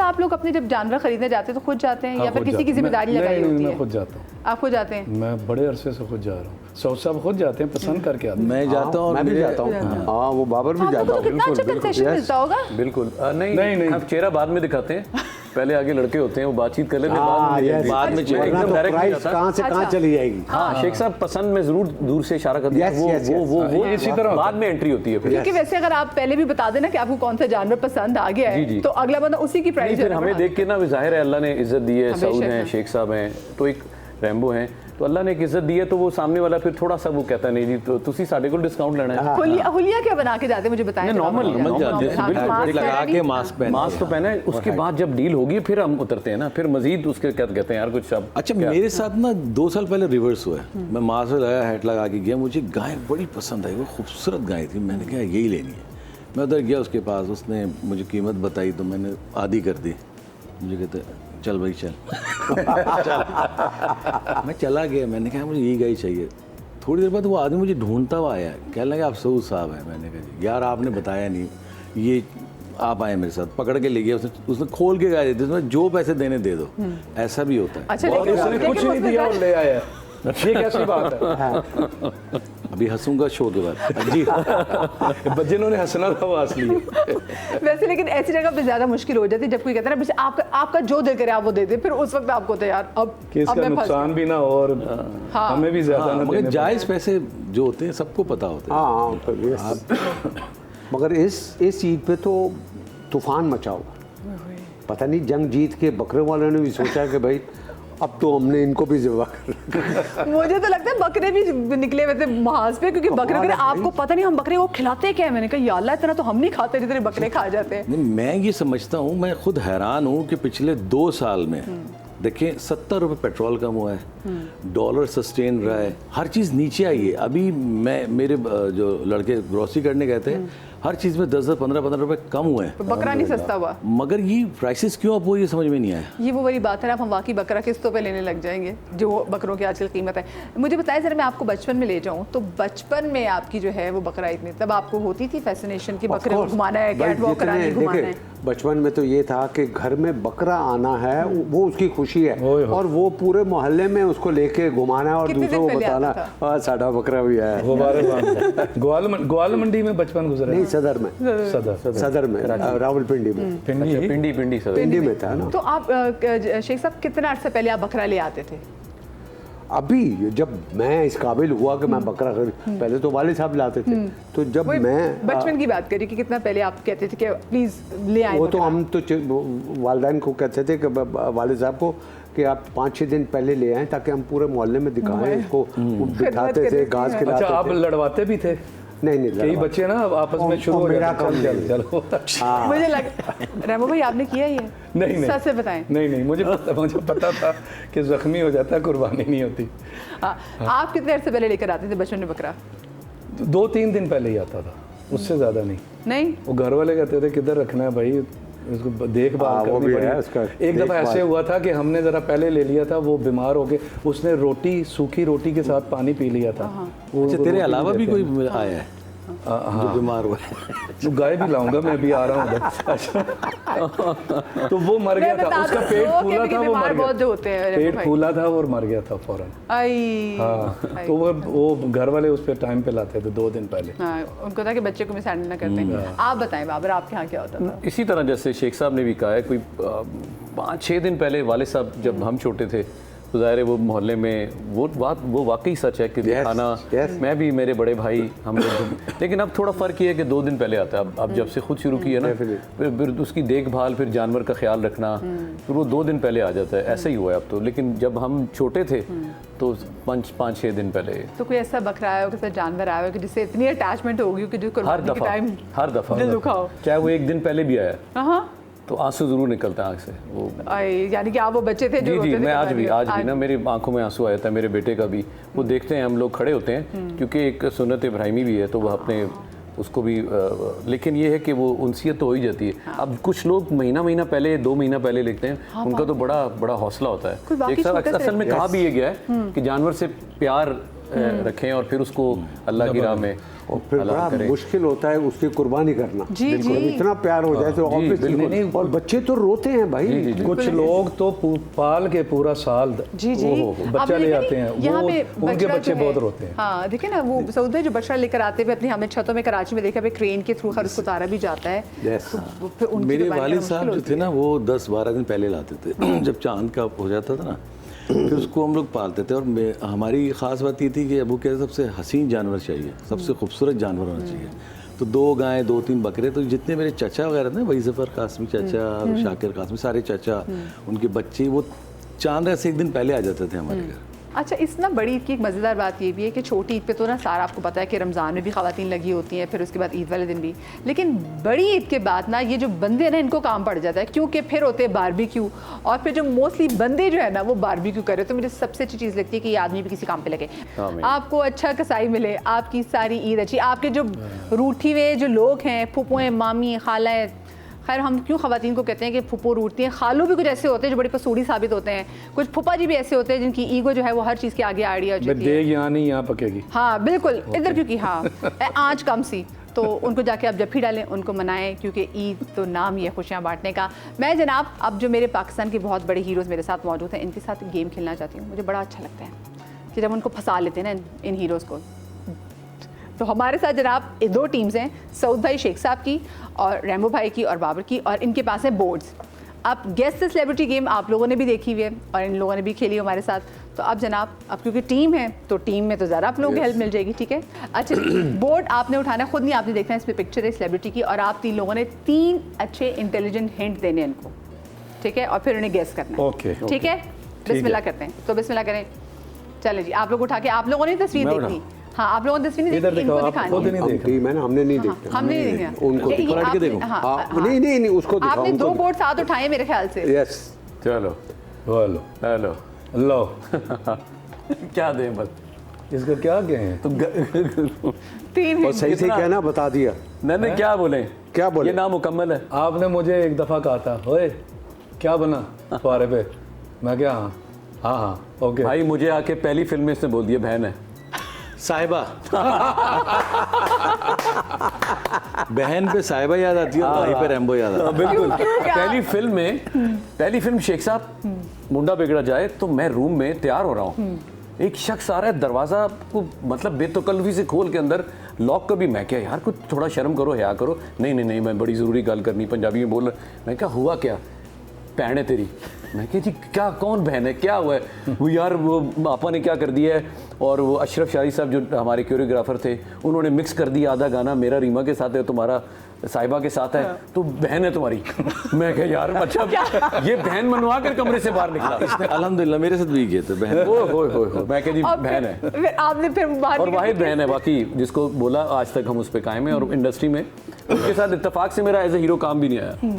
आप लोग अपने जब जानवर खरीदने जाते हैं तो खुद जाते हैं या फिर किसी की जिम्मेदारी लगाई होती है? मैं खुद जाता हूँ। आप खुद जाते हैं? मैं बड़े अरसे से खुद जा रहा हूँ। सऊद साहब खुद जाते हैं, पसंद करके आते हैं। मैं जाता हूँ, मैं भी जाता हूँ। हाँ, वो बाबर भी जाता तो कितना अच्छा कंसेशन मिलता होगा। बिल्कुल नहीं, आप चेहरा बाद में दिखाते हैं, पहले आगे लड़के होते हैं वो बातचीत कर लेते हैं, बाद में एकदम डायरेक्ट नहीं जाता। कहाँ से कहाँ चली जाएगी। हाँ, शेख साहब पसंद में जरूर दूर से इशारा करते हैं, वो इसी तरह बाद में एंट्री होती है फिर। क्योंकि वैसे अगर आप पहले भी बता देना कि आपको कौन सा जानवर पसंद आ गया है तो अगला बंदा उसी की प्राइस फिर हमें देख के ना जाहिर है अल्लाह ने इज्जत दी है, सऊद हैं, शेख साहब हैं, तो एक रैम्बो हैं, तो अल्लाह ने एक इज्जत दी है, तो वो सामने वाला फिर थोड़ा सा वो कहता नहीं जी तो तुसी साडे को डिस्काउंट लेना है। हुलिया क्या बना के जाते हैं मुझे बताएं। नॉर्मल जाते हैं, लगा के मास्क तो पहना है, उसके बाद जब डील होगी फिर हम उतरते हैं ना, फिर मजीद उसके क्या कहते हैं यार कुछ अब। अच्छा, मेरे साथ ना 2 साल पहले रिवर्स हुआ है। मैं मास्क लगाया, हेट लगा के गया, मुझे गाय बड़ी पसंद आई, वो खूबसूरत गाय थी, मैंने कहा यही लेनी है। मैं उधर गया उसके पास, उसने मुझे कीमत बताई तो मैंने आधी कर दी। मुझे कहते चल भाई चल। मैं चला गया, मैंने कहा मुझे यही गाय चाहिए। थोड़ी देर बाद वो आदमी मुझे ढूंढता हुआ आया, कहने लगा आप सऊद साहब हैं। मैंने कहा यार आपने बताया नहीं, ये आप आए मेरे साथ, पकड़ के ले गया। उसने खोल के गाय दी, उसमें जो पैसे देने दे दो, ऐसा भी होता है। अच्छा, उसने कुछ नहीं दिया और ले आया, ये कैसी बात है। अभी हंसूंगा शो के बाद जी। जिन्होंने हंसना था वो हंस लिए। वैसे लेकिन ऐसी जगह पे ज्यादा मुश्किल हो जाती है जब कोई कहता है ना आपका जो दिल करे आप वो दे दे, फिर उस वक्त आपको तो यार अब इसका नुकसान भी ना और हमें भी ज्यादा ना मगर जायज़ पैसे जो होते हैं सबको पता होते हैं। हाँ, मगर इस चीज़ पे तो तूफान मचा हुआ। पता नहीं जंग जीत के बकरे वालों ने भी सोचा कि भाई अब तो हमने इनको भी ज़िबा कर। मुझे तो लगता है बकरे भी निकले हुए थे महाज पे, क्योंकि बकरे आपको पता नहीं हम बकरे को खिलाते क्या है। मैंने कहा या अल्लाह इतना तो हम नहीं खाते जितने बकरे खा जाते हैं। मैं ये समझता हूँ, मैं खुद हैरान हूँ कि पिछले 2 साल में देखिए 70 रुपये पेट्रोल कम हुआ है, डॉलर सस्टेन रहा है, हर चीज़ नीचे आई है। अभी मेरे जो लड़के ग्रोसरी करने गए थे, हर चीज़ में 10-10, 15-15 रुपए कम हुए हैं। तो बकरा नहीं सस्ता हुआ, मगर ये प्राइसेस क्यों अब वो ये समझ में नहीं आया। ये वो बड़ी बात है ना, अब हम वाकई बकरा किस्तों पे लेने लग जाएंगे जो बकरों की आजकल कीमत है। मुझे बताएं जरा, मैं आपको बचपन में ले जाऊं तो बचपन में आपकी जो है वो बकरा इतनी तब आपको होती थी फैसिनेशन की बकरे को घुमाना है, कैट वॉक करानी है, घुमाना है। बचपन में तो ये था कि घर में बकरा आना है वो उसकी खुशी है, और वो पूरे मोहल्ले में उसको लेके घुमाना है और दूसरों को बताना साडा बकरा भी आया। ग्वाल मंडी में बचपन गुजरा? नहीं, सदर में, सदर में, रावलपिंडी में, पिंडी में था ना। तो आप शेख साहब कितना अर्सा पहले आप बकरा ले आते थे? अभी जब मैं इस काबिल हुआ कि मैं बकरा पहले तो वाले साहब लाते थे, तो जब मैं बचपन की बात करी कि कितना पहले आप कहते थे कि प्लीज ले आए। वो तो हम तो वालिदैन को कहते थे कि वाले साहब को कि आप 5-6 दिन पहले ले आएं ताकि हम पूरे मोहल्ले में दिखाएं इसको, बिठाते थे, घास खिलाते थे। अच्छा, आप लड़वाते भी थे? नहीं, कई बच्चे ना आपस में शुरू हो मेरा जाते काम हैं, चलो। मुझे लगा रैमो भाई आपने किया ये? नहीं, सच से बताएं। नहीं, मुझे पता था कि जख्मी हो जाता, कुर्बानी नहीं होती। आप कितने अर्से पहले लेकर आते थे बचपन में बकरा? 2-3 दिन पहले ही आता था, उससे ज्यादा नहीं। वो घर वाले कहते थे किधर रखना है भाई, उसको देखभाल करनी पड़ी। एक दफ़ा ऐसे हुआ था कि हमने ज़रा पहले ले लिया था, वो बीमार हो गए, उसने सूखी रोटी के साथ पानी पी लिया था। अच्छा, तेरे अलावा भी कोई आया है जो बीमार हुआ है? तो गाय भी लाऊंगा, मैं भी आ रहा हूँ। अच्छा, तो वो मर गया था, उसका पेट फूला था, वो मर गया। पेट फूला था और मर गया था फौरन। हाँ, तो वो घर वाले उस पर टाइम पे लाते थे 2 दिन पहले। उनको था कि बच्चे को मिस हैंडल ना करते। आप बताएं बाबर, आपके यहाँ क्या होता था? इसी तरह जैसे शेख साहब ने भी कहा है, कोई 5-6 दिन पहले वाले साहब जब हम छोटे थे तो ज़ाहिर है वो मोहल्ले में वो वाकई सच है कि खाना मैं भी, मेरे बड़े भाई, हम लोग। लेकिन अब थोड़ा फ़र्क ये है कि 2 दिन पहले आता है। अब जब से खुद शुरू किया ना, फिर उसकी देखभाल, फिर जानवर का ख्याल रखना, फिर वो 2 दिन पहले आ जाता है। ऐसा ही हुआ है अब तो। लेकिन जब हम छोटे थे तो 5-6 दिन पहले। तो कोई ऐसा बकरा आया हो, किसी जानवर आया हो कि जिससे इतनी अटैचमेंट होगी कि जो हर दफ़ा दिल दुखा हो? चाहे वो 1 दिन पहले भी आया तो आंसू जरूर निकलता है आँख से। वो यानी कि आप वो बच्चे थे जो जी, मैं आज भी ना मेरी आंखों में आंसू आया था, मेरे बेटे का भी। वो देखते हैं हम लोग खड़े होते हैं, क्योंकि एक सुन्नत इब्राहिमी भी है, तो वह अपने उसको भी लेकिन ये है कि वो उनसियत तो हो ही जाती है। अब कुछ लोग महीना पहले, 2 महीना पहले लिखते हैं, उनका तो बड़ा हौसला होता है। एक साथ असल में कहा भी ये गया है कि जानवर से प्यार रखें और फिर उसको अल्लाह की राह में और फिर बड़ा मुश्किल होता है उसकी कुर्बानी करना। जी जी इतना प्यार हो जाए तो ऑब्वियसली, और बच्चे तो रोते हैं भाई। कुछ लोग तो पाल के पूरा साल जी जी बच्चा ले आते हैं, वो उनके बच्चे बहुत रोते हैं। हाँ देखिए ना, वो सऊदी जो बच्चा लेकर आते हुए अपनी हमने छतों में कराची में देखा भाई क्रेन के थ्रू हर उसको उतारा भी जाता है। मेरे वालिद साहब जो थे ना वो 10-12 दिन पहले लाते थे जब चांद का हो जाता था ना, फिर उसको हम लोग पालते थे। और हमारी ख़ास बात ये थी कि अबू कहते सबसे हसीन जानवर चाहिए, सबसे खूबसूरत जानवर होना चाहिए। तो 2 गायें 2-3 बकरे, तो जितने मेरे चाचा वगैरह थे, वही ज़फ़र कासमी चाचा, शाकिर कासमी, सारे चाचा, उनके बच्चे, वो चांद से एक दिन पहले आ जाते थे हमारे घर। अच्छा, इस ना बड़ी ईद की एक मज़ेदार बात ये भी है कि छोटी ईद पे तो ना सारा आपको पता है कि रमज़ान में भी ख़वातीन लगी होती हैं, फिर उसके बाद ईद वाले दिन भी, लेकिन बड़ी ईद के बाद ना ये जो बंदे हैं ना इनको काम पड़ जाता है, क्योंकि फिर होते हैं बारबेक्यू, और फिर जो मोस्टली बंदे जो है ना वो बारबेक्यू करे। तो मुझे सबसे अच्छी चीज़ लगती है कि ये आदमी भी किसी काम पे लगे, आपको अच्छा कसाई मिले, आपकी सारी ईद अच्छी, आपके जो रूठी हुए जो लोग हैं, फूफुएँ, मामी, खालाएँ, खैर हम क्यों ख़वातीन को कहते हैं कि फुप्पो रूठती हैं, खालू भी कुछ ऐसे होते हैं जो बड़ी पसूड़ी साबित होते हैं, कुछ फुप्पा जी भी ऐसे होते हैं जिनकी ईगो जो है वो हर चीज़ के आगे आइडिया हो जाती है। देख यहाँ नहीं यहाँ पकेगी। हाँ बिल्कुल, इधर क्योंकि हाँ आँच कम सी, तो उनको जाके आप जफ्फी डालें, उनको मनाएं, क्योंकि ईद तो नाम ही है खुशियाँ बांटने का। मैं जनाब अब जो मेरे पाकिस्तान के बहुत बड़े हीरोज़ मेरे साथ मौजूद हैं, इनके साथ गेम खेलना चाहती हूँ। मुझे बड़ा अच्छा लगता है कि जब उनको फंसा लेते हैं ना इन हीरोज़ को। तो हमारे साथ जनाब 2 टीम्स हैं, सऊद भाई शेख साहब की और रैम्बो भाई की और बाबर की, और इनके पास है बोर्ड्स। अब गेस द सेलिब्रिटी गेम आप लोगों ने भी देखी हुई है और इन लोगों ने भी खेली हमारे साथ। तो अब जनाब अब क्योंकि टीम है तो टीम में तो ज़रा आप लोगों की हेल्प मिल जाएगी, ठीक है। अच्छा बोर्ड आपने उठाना खुद नहीं, आपने देखना है इसमें पिक्चर है सेलिब्रिटी की, और आप 3 लोगों ने 3 अच्छे इंटेलिजेंट हिंट देने इनको, ठीक है, और फिर उन्हें गेस करना है। ओके ठीक है, बिस्मिल्लाह करते हैं। तो बिस्मिल्लाह करें, चलें जी। आप लोग उठा के, आप लोगों ने तस्वीर देखी? हाँ, आप लोगों ने तस्वीर नहीं देखी, इनको दिखानी है। हमने नहीं देखा, हमने नहीं देखा, उनको पलट के देखो। नहीं उसको दिखाओ। आपने 2 बोर्ड साथ उठाए मेरे ख्याल से। यस, चलो हेलो हेलो लो क्या दें बस इसका क्या कहें तो 3 और सही से कहना बता दिया। नहीं क्या बोले, क्या बोले? ये नामुकम्मल है। आपने मुझे एक दफ़ा कहा था, ओए क्या बना फुआरे पे, मैं क्या हाँ ओके भाई मुझे आके पहली फिल्म में इसने बोल दिया बहन है साहिबा। बहन पे साहिबा याद आती है, भाई पे रैम्बो याद आता है। बिल्कुल। पहली फिल्म शेख साहब मुंडा बिगड़ा जाए तो मैं रूम में तैयार हो रहा हूँ, एक शख्स आ रहा है दरवाज़ा को मतलब बेतकल्लुफी से खोल के अंदर लॉक कर भी। मैं क्या यार कुछ थोड़ा शर्म करो, हया करो। नहीं मैं बड़ी ज़रूरी गल करनी, पंजाबी में बोल रहा। मैं क्या हुआ क्या, बहन है तेरी। मैं कहा जी क्या, कौन बहन है, क्या हुआ है? वो यार वो आपा ने क्या कर दिया है, और वो अशरफ शाही साहब जो हमारे कोरियोग्राफर थे उन्होंने मिक्स कर दिया आधा गाना मेरा रीमा के साथ है, तुम्हारा साहिबा के साथ है, तो बहन है तुम्हारी। मैं कहा यार अच्छा ये बहन मनवा कर कमरे से बाहर निकला। इसने अल्हम्दुलिल्लाह मेरे साथ भी किए थे बहन। हो मैं कहा जी बहन है, फिर आपने फिर बाहर और वाहिद बहन है बाकी जिसको बोला आज तक हम उस पर कायम है, और इंडस्ट्री में उनके साथ इत्तेफाक से मेरा एज ए हीरो काम भी नहीं आया।